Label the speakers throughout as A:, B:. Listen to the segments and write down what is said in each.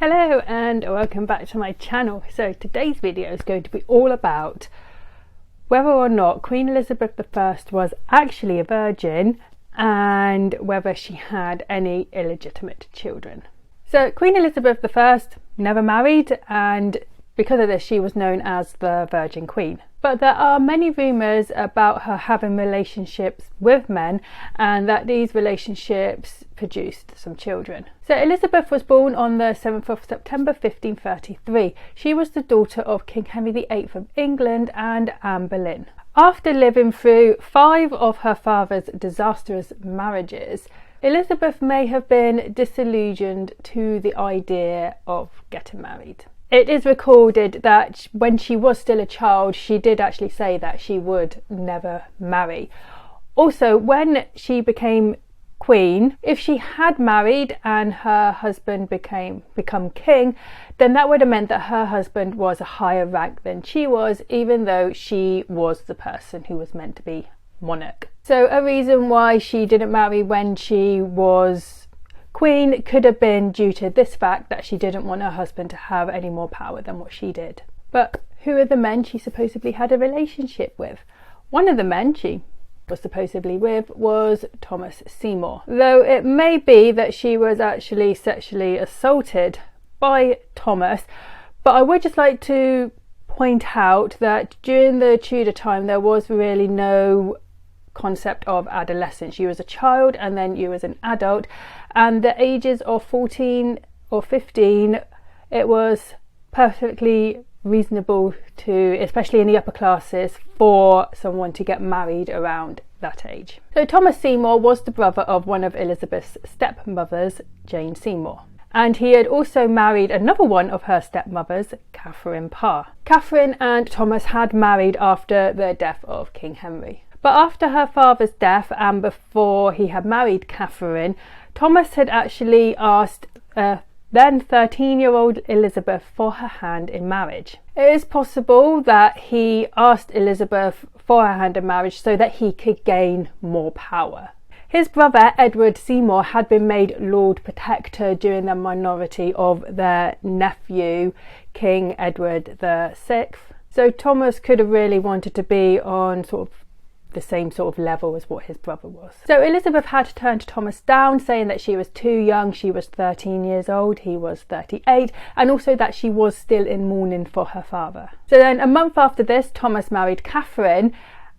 A: Hello and welcome back to my channel. So today's video is going to be all about whether or not Queen Elizabeth I was actually a virgin and whether she had any illegitimate children. So Queen Elizabeth I never married, and because of this she was known as the Virgin Queen. But there are many rumours about her having relationships with men and that these relationships produced some children. So Elizabeth was born on the 7th of September 1533. She was the daughter of King Henry VIII of England and Anne Boleyn. After living through 5 of her father's disastrous marriages, Elizabeth may have been disillusioned to the idea of getting married. It is recorded that when she was still a child, she did actually say that she would never marry. Also, when she became queen, if she had married and her husband become king, then that would have meant that her husband was a higher rank than she was, even though she was the person who was meant to be monarch. So a reason why she didn't marry when she was Queen could have been due to this fact that she didn't want her husband to have any more power than what she did. But who are the men she supposedly had a relationship with? One of the men she was supposedly with was Thomas Seymour, though it may be that she was actually sexually assaulted by Thomas. But I would just like to point out that during the Tudor time there was really no concept of adolescence. You was a child and then you was an adult, and the ages of 14 or 15, it was perfectly reasonable to, especially in the upper classes, for someone to get married around that age. So Thomas Seymour was the brother of one of Elizabeth's stepmothers, Jane Seymour, and he had also married another one of her stepmothers, Catherine Parr. Catherine and Thomas had married after the death of King Henry. But after her father's death and before he had married Catherine, Thomas had actually asked then 13-year-old Elizabeth for her hand in marriage. It is possible that he asked Elizabeth for her hand in marriage so that he could gain more power. His brother Edward Seymour had been made Lord Protector during the minority of their nephew, King Edward VI. So Thomas could have really wanted to be on sort of the same sort of level as what his brother was. So Elizabeth had turned Thomas down, saying that she was too young. She was 13 years old, he was 38, and also that she was still in mourning for her father. So then a month after this, Thomas married Catherine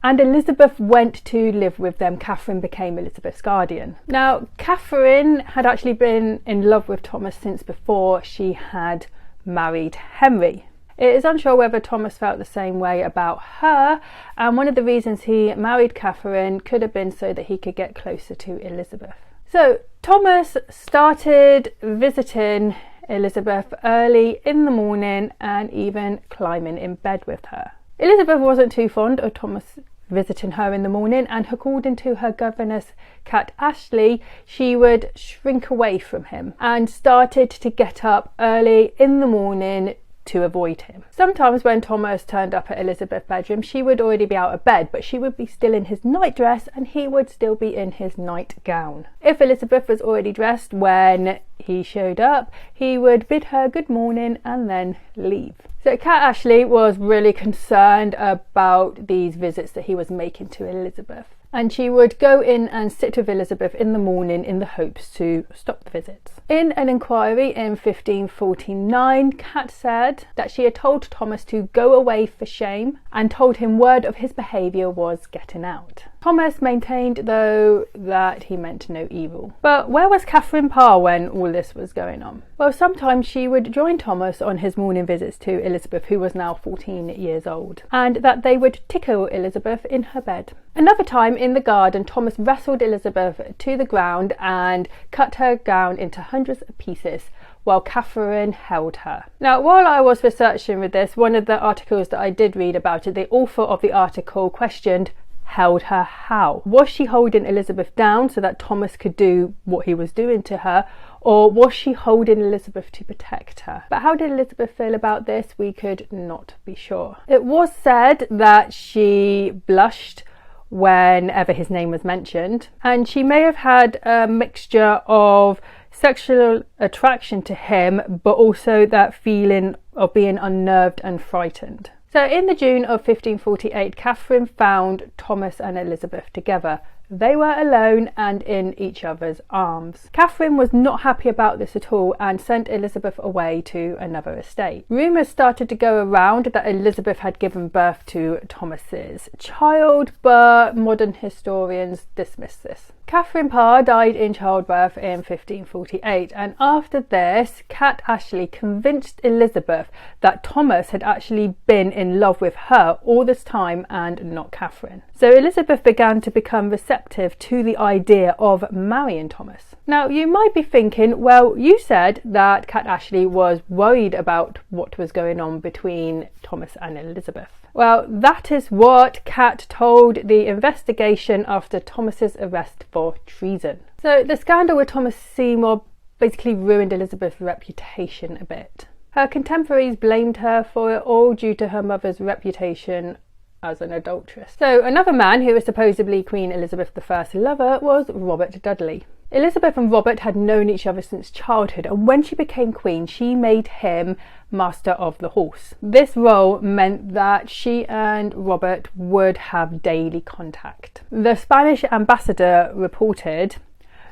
A: and Elizabeth went to live with them. Catherine became Elizabeth's guardian. Now, Catherine had actually been in love with Thomas since before she had married Henry. It is unsure whether Thomas felt the same way about her, and one of the reasons he married Catherine could have been so that he could get closer to Elizabeth. So Thomas started visiting Elizabeth early in the morning and even climbing in bed with her. Elizabeth wasn't too fond of Thomas visiting her in the morning, and according to her governess Cat Ashley, she would shrink away from him and started to get up early in the morning to avoid him. Sometimes when Thomas turned up at Elizabeth's bedroom, she would already be out of bed, but she would be still in his nightdress and he would still be in his nightgown. If Elizabeth was already dressed when he showed up, he would bid her good morning and then leave. So Cat Ashley was really concerned about these visits that he was making to Elizabeth, and she would go in and sit with Elizabeth in the morning in the hopes to stop the visits. In an inquiry in 1549, Cat said that she had told Thomas to go away for shame and told him word of his behaviour was getting out. Thomas maintained, though, that he meant no evil. But where was Catherine Parr when all this was going on? Well, sometimes she would join Thomas on his morning visits to Elizabeth, who was now 14 years old, and that they would tickle Elizabeth in her bed. Another time in the garden, Thomas wrestled Elizabeth to the ground and cut her gown into hundreds of pieces while Catherine held her. Now, while I was researching with this, one of the articles that I did read about it, the author of the article questioned held her how. Was she holding Elizabeth down so that Thomas could do what he was doing to her, or was she holding Elizabeth to protect her? But how did Elizabeth feel about this? We could not be sure. It was said that she blushed whenever his name was mentioned, and she may have had a mixture of sexual attraction to him, but also that feeling of being unnerved and frightened. So in the June of 1548, Catherine found Thomas and Elizabeth together. They were alone and in each other's arms. Catherine was not happy about this at all and sent Elizabeth away to another estate. Rumours started to go around that Elizabeth had given birth to Thomas's child, but modern historians dismiss this. Catherine Parr died in childbirth in 1548, and after this, Cat Ashley convinced Elizabeth that Thomas had actually been in love with her all this time and not Catherine. So Elizabeth began to become receptive to the idea of marrying Thomas. Now you might be thinking, well, you said that Cat Ashley was worried about what was going on between Thomas and Elizabeth. Well, that is what Cat told the investigation after Thomas's arrest for treason. So the scandal with Thomas Seymour basically ruined Elizabeth's reputation a bit. Her contemporaries blamed her for it all due to her mother's reputation as an adulteress. So another man who was supposedly Queen Elizabeth I's lover was Robert Dudley. Elizabeth and Robert had known each other since childhood, and when she became queen, she made him Master of the Horse. This role meant that she and Robert would have daily contact. The Spanish ambassador reported,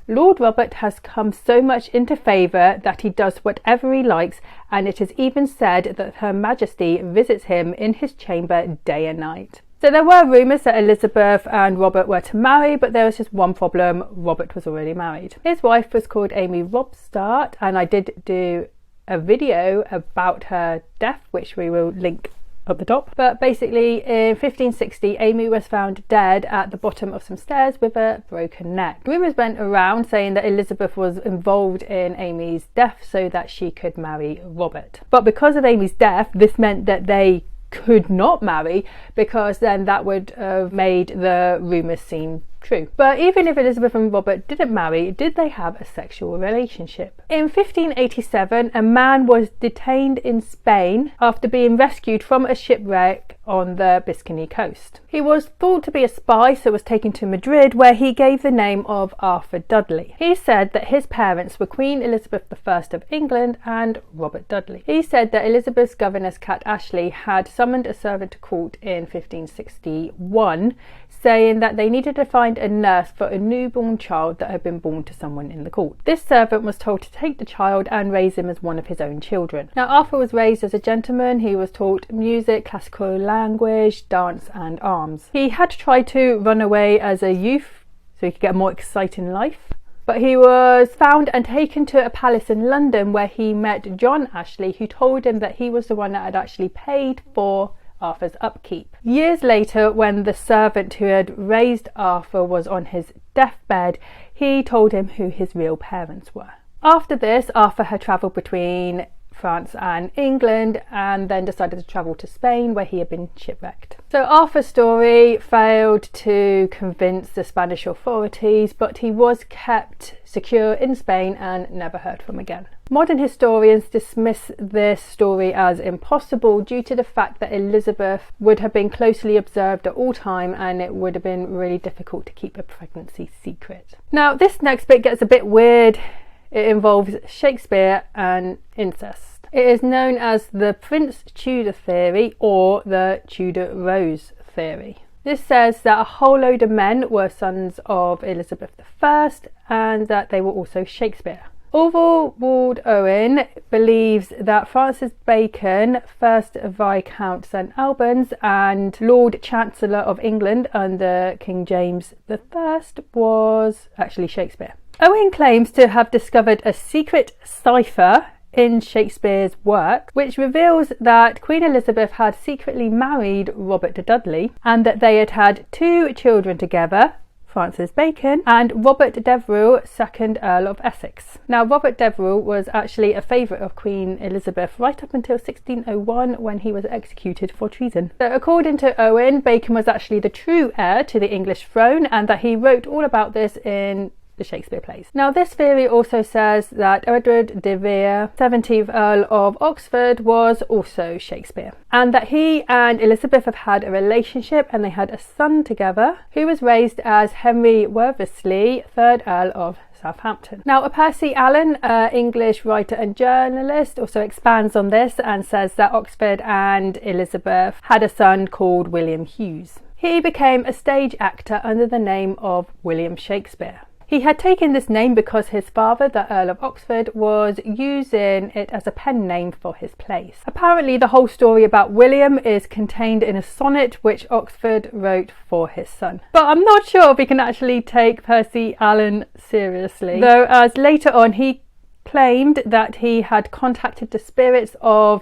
A: "Lord Robert has come so much into favour that he does whatever he likes, and it is even said that Her Majesty visits him in his chamber day and night." So there were rumours that Elizabeth and Robert were to marry, but there was just one problem: Robert was already married. His wife was called Amy Robstart, and I did do a video about her death, which we will link at the top. But basically in 1560, Amy was found dead at the bottom of some stairs with a broken neck. Rumours went around saying that Elizabeth was involved in Amy's death so that she could marry Robert. But because of Amy's death, this meant that they could not marry, because then that would have made the rumours seem true. But even if Elizabeth and Robert didn't marry, did they have a sexual relationship? In 1587, a man was detained in Spain after being rescued from a shipwreck on the Biscayne coast. He was thought to be a spy, so was taken to Madrid, where he gave the name of Arthur Dudley. He said that his parents were Queen Elizabeth I of England and Robert Dudley. He said that Elizabeth's governess Cat Ashley had summoned a servant to court in 1561, saying that they needed to find a nurse for a newborn child that had been born to someone in the court. This servant was told to take the child and raise him as one of his own children. Now Arthur was raised as a gentleman. He was taught music, classical language, dance and arms. He had tried to run away as a youth so he could get a more exciting life, but he was found and taken to a palace in London where he met John Ashley, who told him that he was the one that had actually paid for Arthur's upkeep. Years later, when the servant who had raised Arthur was on his deathbed, he told him who his real parents were. After this, Arthur had travelled between France and England and then decided to travel to Spain, where he had been shipwrecked. So Arthur's story failed to convince the Spanish authorities, but he was kept secure in Spain and never heard from again. Modern historians dismiss this story as impossible due to the fact that Elizabeth would have been closely observed at all time, and it would have been really difficult to keep a pregnancy secret. Now this next bit gets a bit weird. It involves Shakespeare and incest. It is known as the Prince Chuda theory or the Tudor Rose theory. This says that a whole load of men were sons of Elizabeth I and that they were also Shakespeare. Orville Ward Owen believes that Francis Bacon, 1st Viscount St Albans and Lord Chancellor of England under King James I, was actually Shakespeare. Owen claims to have discovered a secret cipher in Shakespeare's work, which reveals that Queen Elizabeth had secretly married Robert Dudley and that they had had 2 children together, Francis Bacon and Robert Devereux, 2nd Earl of Essex. Now Robert Devereux was actually a favourite of Queen Elizabeth right up until 1601, when he was executed for treason. So according to Owen, Bacon was actually the true heir to the English throne and that he wrote all about this in the Shakespeare plays. Now this theory also says that Edward de Vere, 17th Earl of Oxford, was also Shakespeare, and that he and Elizabeth have had a relationship and they had a son together who was raised as Henry Worthesley, 3rd Earl of Southampton. Now, Percy Allen, English writer and journalist, also expands on this and says that Oxford and Elizabeth had a son called William Hughes. He became a stage actor under the name of William Shakespeare. He had taken this name because his father, the Earl of Oxford, was using it as a pen name for his place. Apparently, the whole story about William is contained in a sonnet which Oxford wrote for his son. But I'm not sure if we can actually take Percy Allen seriously, though, as later on he claimed that he had contacted the spirits of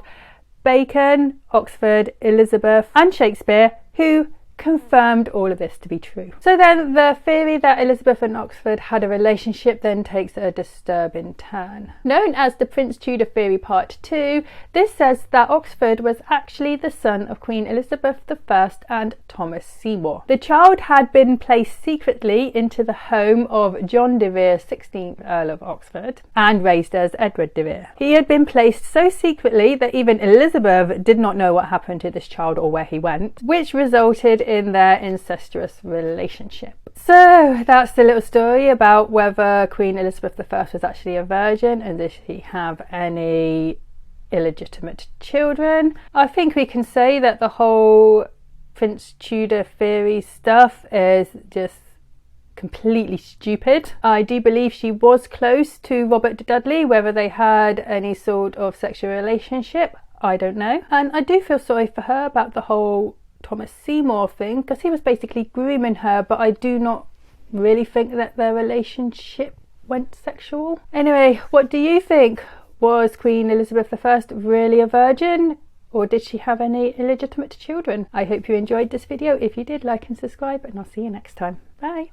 A: Bacon, Oxford, Elizabeth and Shakespeare, who confirmed all of this to be true. So then the theory that Elizabeth and Oxford had a relationship then takes a disturbing turn. Known as the Prince Chuda theory part 2, this says that Oxford was actually the son of Queen Elizabeth I and Thomas Seymour. The child had been placed secretly into the home of John de Vere, 16th Earl of Oxford, and raised as Edward de Vere. He had been placed so secretly that even Elizabeth did not know what happened to this child or where he went, which resulted in their incestuous relationship. So that's the little story about whether Queen Elizabeth I was actually a virgin and did she have any illegitimate children. I think we can say that the whole Prince Tudor theory stuff is just completely stupid. I do believe she was close to Robert Dudley. Whether they had any sort of sexual relationship, I don't know. And I do feel sorry for her about the whole Thomas Seymour thing, because he was basically grooming her, but I do not really think that their relationship went sexual. Anyway, what do you think? Was Queen Elizabeth I really a virgin, or did she have any illegitimate children? I hope you enjoyed this video. If you did, like and subscribe, and I'll see you next time. Bye.